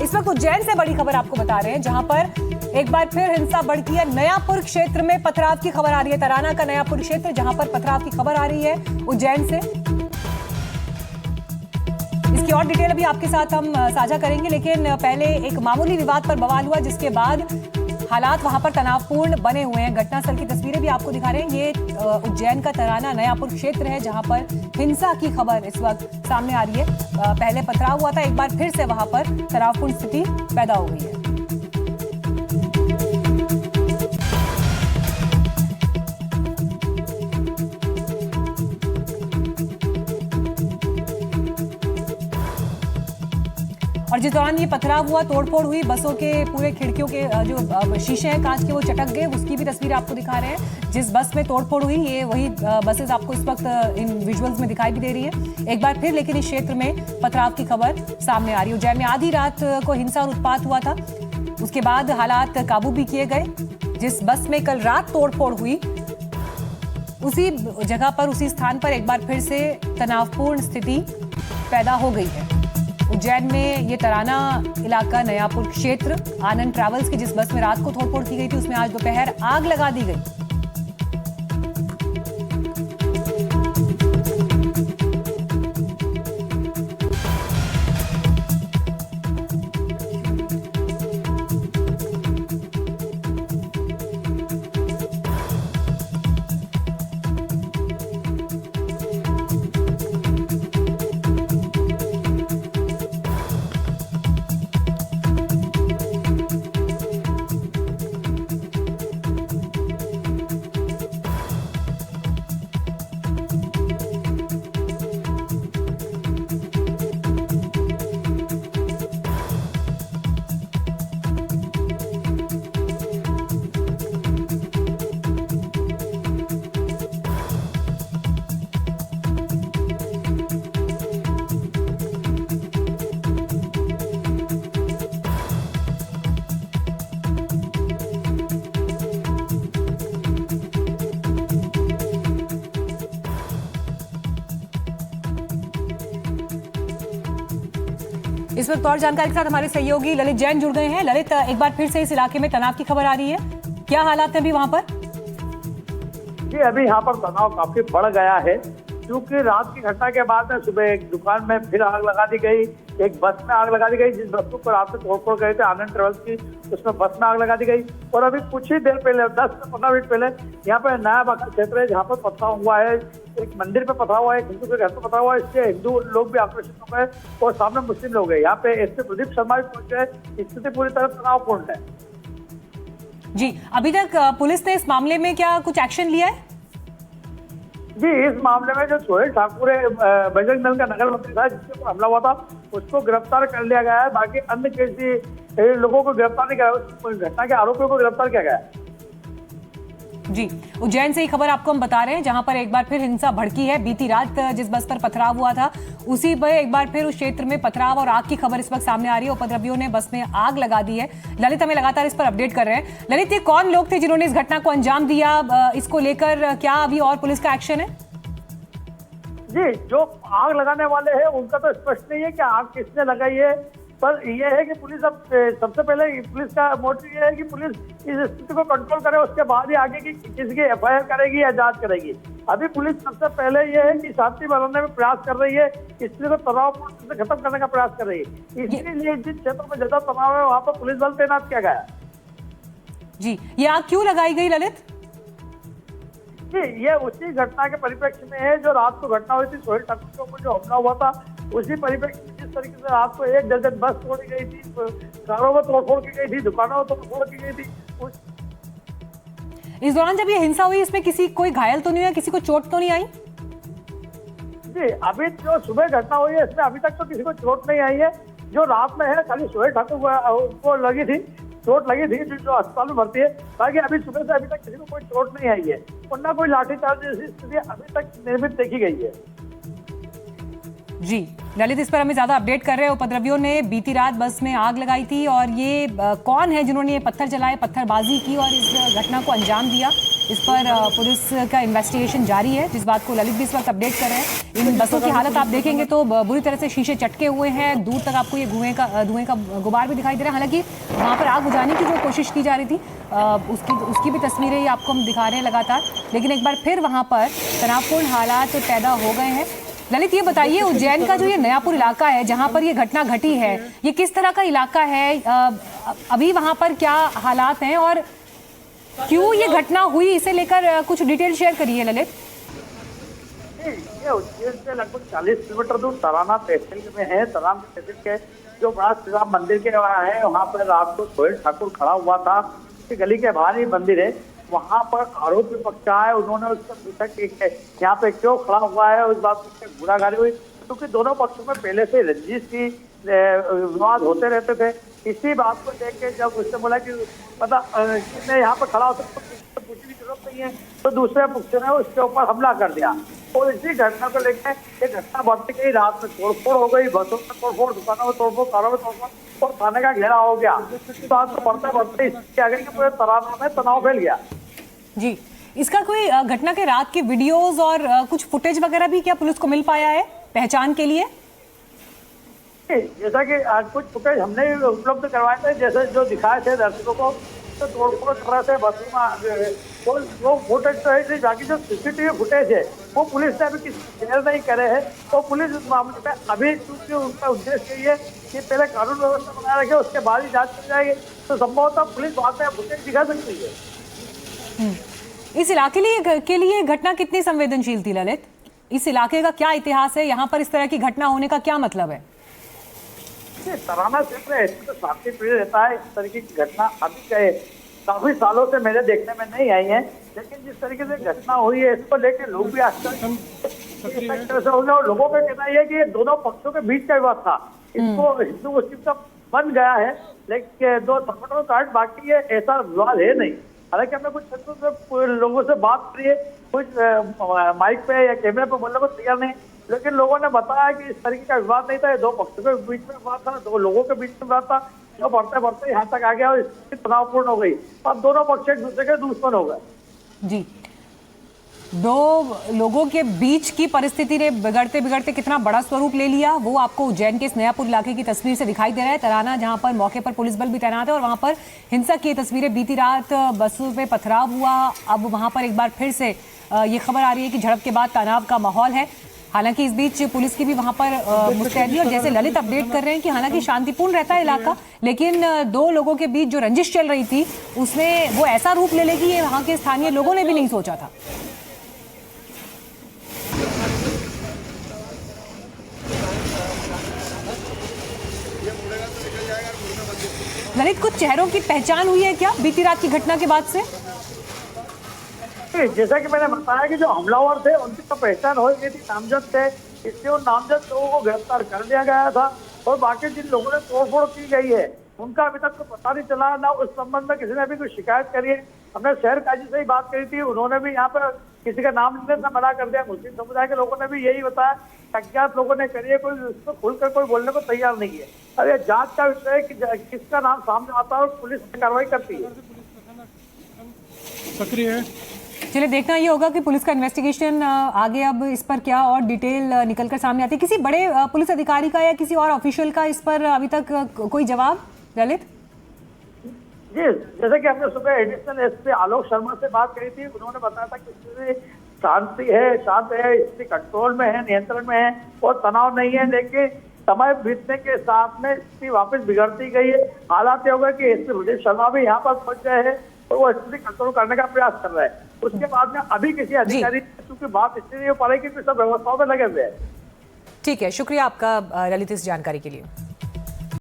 इस वक्त उज्जैन से बड़ी खबर आपको बता रहे हैं, जहां पर एक बार फिर हिंसा भड़की है। नयापुर क्षेत्र में पथराव की खबर आ रही है। तराना का नयापुर क्षेत्र, जहां पर पथराव की खबर आ रही है उज्जैन से। इसकी और डिटेल अभी आपके साथ हम साझा करेंगे, लेकिन पहले एक मामूली विवाद पर बवाल हुआ, जिसके बाद हालात वहां पर तनावपूर्ण बने हुए हैं। घटनास्थल की तस्वीरें भी आपको दिखा रहे हैं। ये उज्जैन का तराना नयापुर क्षेत्र है, जहां पर हिंसा की खबर इस वक्त सामने आ रही है। पहले पथराव हुआ था, एक बार फिर से वहां पर तनावपूर्ण स्थिति पैदा हो गई है। और जिस दौरान ये पथराव हुआ, तोड़फोड़ हुई, बसों के पूरे खिड़कियों के जो शीशे हैं कांच के वो चटक गए, उसकी भी तस्वीर आपको दिखा रहे हैं। जिस बस में तोड़फोड़ हुई, ये वही बसेस आपको इस वक्त इन विजुअल्स में दिखाई भी दे रही है। एक बार फिर लेकिन इस क्षेत्र में पथराव की खबर सामने आ रही है। उज्जैन में आधी रात को हिंसा और उत्पात हुआ था, उसके बाद हालात काबू भी किए गए। जिस बस में कल रात तोड़फोड़ हुई, उसी जगह पर, उसी स्थान पर एक बार फिर से तनावपूर्ण स्थिति पैदा हो गई है। उज्जैन में ये तराना इलाका, नयापुर क्षेत्र, आनंद ट्रैवल्स की जिस बस में रात को तोड़फोड़ की गई थी, उसमें आज दोपहर आग लगा दी गई। इस वक्त और जानकारी के साथ हमारे सहयोगी ललित जैन जुड़ गए हैं। ललित, एक बार फिर से इस इलाके में तनाव की खबर आ रही है, क्या हालात हैं अभी वहां पर? जी, अभी यहाँ पर तनाव काफी बढ़ गया है, क्योंकि रात की घटना के बाद में सुबह एक दुकान में फिर आग लगा दी गई, एक बस में आग लगा दी गई। जिस बस को रात में तोड़फोड़ गए थे आनंद ट्रेवल्स की, उसमें बस में आग लगा दी गई। और अभी कुछ ही देर पहले, 10 से 15 मिनट पहले, यहाँ पे नया बाका क्षेत्र है, जहाँ पर पथराव हुआ है। एक मंदिर पे पथराव हुआ है, एक हिंदू के घर पे पथराव हुआ है। इससे हिंदू लोग भी आक्रोशित हो गए और सामने मुस्लिम लोग हैं। यहाँ पे एसपी प्रदीप शर्मा भी पहुंचे। स्थिति पूरी तरह तनावपूर्ण है। जी, अभी तक पुलिस ने इस मामले में क्या कुछ एक्शन लिया है? जी, इस मामले में जो सोहेल ठाकुर है, बजरंग दल का नगर मंत्री था, जिसके ऊपर हमला हुआ था, उसको गिरफ्तार कर लिया गया है। बाकी अन्य किसी लोगों को गिरफ्तार नहीं किया, उस घटना के आरोपियों को गिरफ्तार किया गया है। जी, उज्जैन से ही खबर आपको हम बता रहे हैं, जहां पर एक बार फिर हिंसा भड़की है। बीती रात जिस बस पर पथराव हुआ था, उसी पर एक बार फिर उस क्षेत्र में पथराव और आग की खबर इस वक्त सामने आ रही है। उपद्रवियों ने बस में आग लगा दी है। ललित हमें लगातार इस पर अपडेट कर रहे हैं। ललित, ये कौन लोग थे जिन्होंने इस घटना को अंजाम दिया? इसको लेकर क्या अभी और पुलिस का एक्शन है? जी, जो आग लगाने वाले हैं उनका तो स्पष्ट नहीं है कि आग किसने लगाई है, पर यह है कि पुलिस अब सबसे पहले पुलिस का मोटिव ये है कि पुलिस इस स्थिति को कंट्रोल करे, उसके बाद ही आगे की किसी की एफआईआर करेगी या जांच करेगी। अभी पुलिस सबसे पहले ये है कि शांति बनाने में प्रयास कर रही है, स्थिति को तनावपूर्ण से खत्म करने का प्रयास कर रही है। इसीलिए जिस क्षेत्र में ज्यादा तनाव है वहां पर पुलिस बल तैनात किया गया है। जी, ये आग क्यों लगाई गई ललित? जी, ये उसी घटना के परिप्रेक्ष्य में है जो रात को घटना हुई थी सोहेल ठाकुर के ऊपर जो हमला हुआ था। उसी परिप्रेक्ष्य में जिस तरीके से रात को 1 दर्जन बस तोड़ी गई थी, कारों में तोड़फोड़ की गई थी, दुकानों में तोड़फोड़ की गई थी। इस दौरान जब ये हिंसा हुई, इसमें कोई घायल तो नहीं हुआ, किसी को चोट तो नहीं आई? जी, अभी जो सुबह घटना हुई है, इसमें अभी तक तो किसी को चोट नहीं आई है। जो रात में है, खाली सोहेल ठाकुर को लगी थी, चोट लगी थी, जो अस्पताल में भर्ती है। बाकी अभी सुबह से अभी तक किसी को कोई चोट नहीं आई है, वरना कोई लाठीचार्ज जैसी स्थिति अभी तक निर्मित देखी गई है। जी ललित, इस पर हमें ज्यादा अपडेट कर रहे हैं। उपद्रवियों ने बीती रात बस में आग लगाई थी, और ये कौन है जिन्होंने ये पत्थर चलाए, पत्थरबाजी की और इस घटना को अंजाम दिया, इस पर पुलिस का इन्वेस्टिगेशन जारी है, जिस बात को ललित भी इस वक्त अपडेट कर रहे हैं। इन बसों की हालत आप देखेंगे तो बुरी तरह से शीशे चटके हुए हैं, दूर तक आपको ये धुएं का गुबार भी दिखाई दे रहा है। हालांकि वहाँ पर आग बुझाने की जो कोशिश की जा रही थी उसकी भी तस्वीरें ये आपको हम दिखा रहे हैं लगातार, लेकिन एक बार फिर वहाँ पर तनावपूर्ण हालात पैदा हो गए हैं। ललित, ये बताइए, उज्जैन का जो ये नयापुर इलाका है जहां पर ये घटना घटी है, ये किस तरह का इलाका है? अभी वहां पर क्या हालात हैं और क्यों ये घटना हुई, इसे लेकर कुछ डिटेल शेयर करिए ललित। ये उज्जैन से लगभग 40 किलोमीटर दूर तराना तहसील में है। तराना तहसील के जो बड़ा श्री राम मंदिर के वहाँ है, वहाँ पर रात को सोहेल ठाकुर खड़ा हुआ था। गली के बाहर ही मंदिर है, वहाँ पर आरोपी पक्ष आए, उन्होंने उससे पूछा कि यहाँ पे क्यों खड़ा हुआ है। उस बात पर गुनागारी हुई, क्योंकि दोनों पक्षों में पहले से रंजिश की विवाद होते रहते थे। इसी बात को देख के जब उसने बोला कि मैं यहाँ पर खड़ा हो सकता हूँ, पूछने की जरूरत नहीं है, तो दूसरे पक्ष ने उसके ऊपर हमला कर दिया। और इसी घटना को लेकर ये घटना बढ़ती गई, रात में तोड़फोड़ हो गई, बसों में तोड़फोड़, दुकानों में तोड़फोड़, कारों में तोड़फोड़ और थाने का घेरा हो गया। तो आज तो बढ़ते बढ़ते इसके आगे के पूरे तराना में तनाव फैल गया। जी, इसका कोई घटना के रात के वीडियोस और कुछ फुटेज वगैरह भी क्या पुलिस को मिल पाया है पहचान के लिए? जैसा कि कुछ फुटेज हमने उपलब्ध करवाए थे, जैसे जो दिखाए थे दर्शकों को, तो तोड़फोड़ कर रहे थे बसों में, वो फुटेज तो है। बाकी जो सीसीटीवी फुटेज है वो पुलिस ने अभी किसी शेयर नहीं करे हैं। तो पुलिस इस मामले में अभी क्योंकि उनका उद्देश्य ये कि पहले कानून व्यवस्था बनाए रखे, उसके बाद ही जांच की जाएगी। तो संभवतः पुलिस बाद में फुटेज दिखा सकती है। इस इलाके के लिए घटना कितनी संवेदनशील थी ललित? इस इलाके का क्या इतिहास है? यहाँ पर इस तरह की घटना होने का क्या मतलब है? तराना क्षेत्र ऐसे तो शांति प्रिय रहता है, इस तरीके की घटना अभी काफी सालों से मेरे देखने में नहीं आई है। लेकिन जिस तरीके से घटना हुई है, इसको लेकर लोग भी आश्चर्य हो गए। और लोगों का कहना यह है कि ये दोनों पक्षों के बीच का विवाद था, इसको हिंदू मुस्लिम का बन गया है, लेकिन दो संगठनों का बाकी है, ऐसा विवाद है नहीं। हालांकि हमने कुछ लोगों से बात करी है, कुछ माइक पे या कैमरे पे बोलने को तैयार नहीं, लेकिन लोगों ने बताया कि इस तरीके का विवाद नहीं था, ये दो पक्षों के बीच में विवाद था, दो लोगों के बीच में विवाद था, जो बढ़ते बढ़ते यहाँ तक आ गया और स्थिति तनावपूर्ण हो गई। अब दोनों पक्ष एक दूसरे के दुश्मन हो गए। जी, दो लोगों के बीच की परिस्थिति ने बिगड़ते बिगड़ते कितना बड़ा स्वरूप ले लिया, वो आपको उज्जैन के इस नयापुर इलाके की तस्वीर से दिखाई दे रहा है। तराना, जहां पर मौके पर पुलिस बल भी तैनात है और वहां पर हिंसा की तस्वीरें, बीती रात बसों पे पथराव हुआ, अब वहां पर एक बार फिर से ये खबर आ रही है कि झड़प के बाद तनाव का माहौल है। हालांकि इस बीच पुलिस की भी वहां पर मुस्तैदी, और जैसे ललित अपडेट कर रहे हैं कि हालांकि शांतिपूर्ण रहता है इलाका, लेकिन दो लोगों के बीच जो रंजिश चल रही थी उसमें वो ऐसा रूप ले लेगी, ये वहां के स्थानीय लोगों ने भी नहीं सोचा था। ललित, कुछ चेहरों की पहचान हुई है क्या बीती रात की घटना के बाद से? जैसा कि मैंने बताया कि जो हमलावर थे उनकी तो पहचान हो गई थी, नामजद थे, इसलिए उन नामजद लोगों को गिरफ्तार कर लिया गया था। और बाकी जिन लोगों ने तोड़फोड़ की गई है उनका अभी तक तो पता नहीं चला, ना उस संबंध में किसी ने भी कोई शिकायत करी है। हमने शहर काजी से ही बात करी थी, उन्होंने भी यहाँ पर किसी का नाम लेने से मना कर दिया। मुस्लिम समुदाय के लोगों ने भी यही बताया, अज्ञात लोगों ने करी है, कोई उसको खुलकर कोई बोलने को तैयार नहीं है। अब ये जांच का विषय है कि किसका नाम सामने आता है और पुलिस कार्रवाई करती है। सक्रिय है। चलिए, देखना ये होगा कि पुलिस का इन्वेस्टिगेशन आगे अब इस पर क्या और डिटेल निकलकर सामने आती है। किसी बड़े पुलिस अधिकारी का या किसी और ऑफिशियल का इस पर अभी तक कोई जवाब ललित? जी, जैसे कि हमने सुबह एडिशनल एसपी आलोक शर्मा से बात करी थी, उन्होंने बताया था कि स्थिति शांत है, स्थिति कंट्रोल में है, नियंत्रण में है और तनाव नहीं है। लेकिन समय बीतने के साथ में स्थिति वापस बिगड़ती गई है। हालात ये हो गए कि एसपी प्रदीप शर्मा भी यहाँ पर पहुंच गए हैं और वो स्थिति कंट्रोल करने का प्रयास कर रहे हैं। उसके बाद में अभी किसी अधिकारी, क्योंकि बात इसलिए नहीं हो पा रही कि सब व्यवस्थाओं में लगे हुए हैं। ठीक है, शुक्रिया आपका ललित इस जानकारी के लिए।